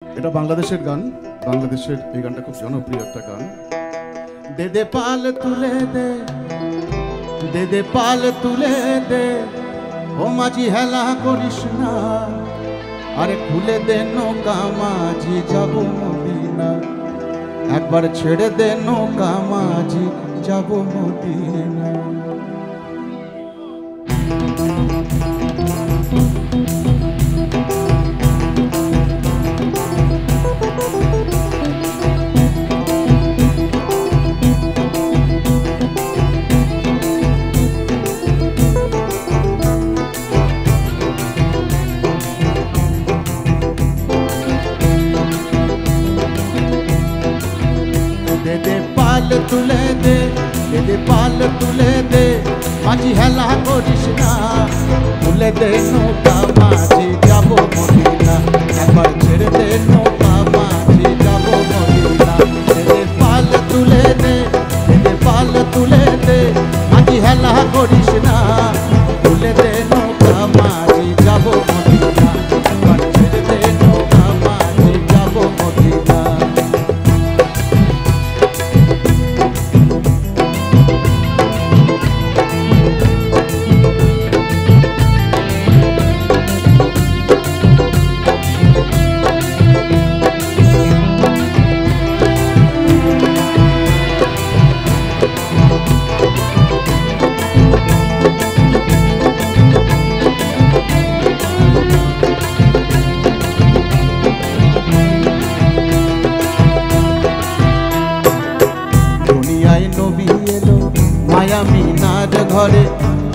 এটা বাংলাদেশের গান। বাংলাদেশের এই গানটা খুব জনপ্রিয় একটা গান। দে দে পাল তুলে দে, দে দে পাল তুলে দে, ও মাঝি হেলা করিস না, আরে খুলে দে নৌকা মাঝি যাব মদিনা, একবার ছেড়ে দে নৌকা মাঝি যাব মদিনা। दे दे पाल तुले दे, दे दे पाल तुले दे, माझी हेला करिस ना, तुले दे नौका माझी जाबो मदिना, एकबार छेड़े दे नौका माझी जाबो मदिना। दे दे पाल तुले दे, दे दे पाल तुले दे, माझी हेला करिस ना, तुले दे नौका माझी जाबो मदिना, एकबार छेड़े दे नौका माझी जाबो मदिना। माया मीनार घरे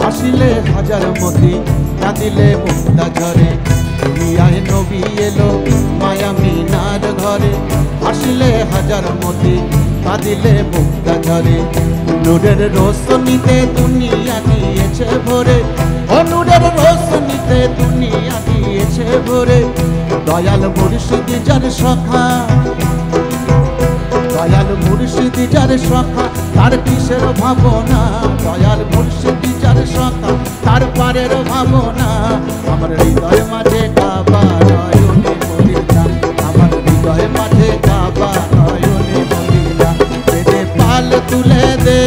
आसिले हजार मती कांदिले मुक्ता झरे। दुनियाय नबी एलो माया मीनार घरे आसिले हजार मती कांदिले मुक्ता झरे। नूरेर रोशनीते दुनिया दिएছে ভরে, ও নূরের রোশনীতে দুনিয়া দিয়েছে ভরে। দয়াল মুর্শিদ যার সখা, দয়াল মুর্শিদ যার সখা, তার কিসের ভাবনা, দয়াল মুর্শিদ যার সখা, তার পারের ভাবনা। আমার হৃদয় মাঝে কাবা নয়নে মদিনা, আমার হৃদয় মাঝে কাবা নয়নে মদিনা। দে দে পাল তুলে দে,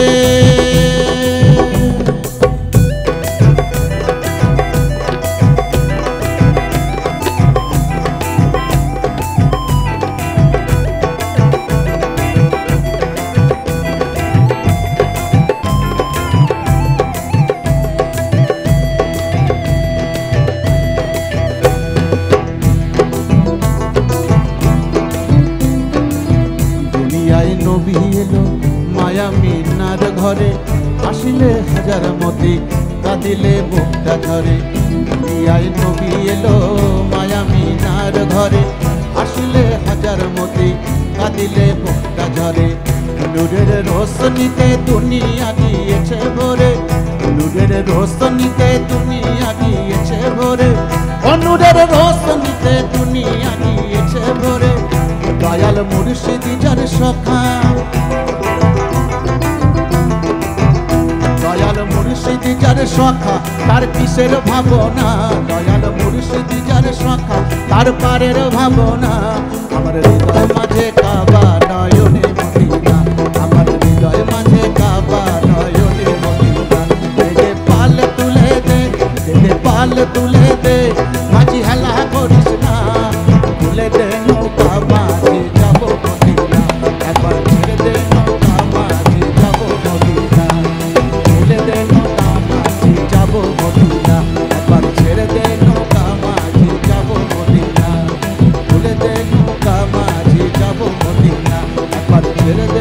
নবী এলো মায়া মিনার ঘরে আসিলে হাজার মতি কাঁদিলে বুকটা ঝরে। দুনিয়ায় নবী এলো মায়া মিনার ঘরে আসিলে হাজার মতি কাঁদিলে বুকটা ঝরে। নূরের রোশনীতে দুনিয়া দিয়েছে ভরে, নূরের রোশনীতে দুনিয়া দিয়েছে ভরে, ও নূরের রোশনীতে দুনিয়া দিয়েছে ভরে। দয়াল মুর্শিদ যার সখা, দয়াল মুর্শিদ যার সখা, তার কিসের ভাবনা, দয়াল মুর্শিদ যার সখা, তার পারের ভাবনা। আমার হৃদয় মাঝে কাবা নয়নে মদিনা, আমার হৃদয় মাঝে কাবা নয়নে মদিনা। দে দে পাল তুলে দে, দে দে পাল তুলে দে, মাঝি হেলা করিস না, তুলে দে নৌকা মাঝি যাব মদিনা, একবার ছেড়ে দে নৌকা মাঝি যাব মদিনা, তুলে দে নৌকা মাঝি যাব মদিনা, একবার ছেড়ে দে নৌকা মাঝি যাব মদিনা, তুলে দে নৌকা মাঝি যাব মদিনা, একবার ছেড়ে দে।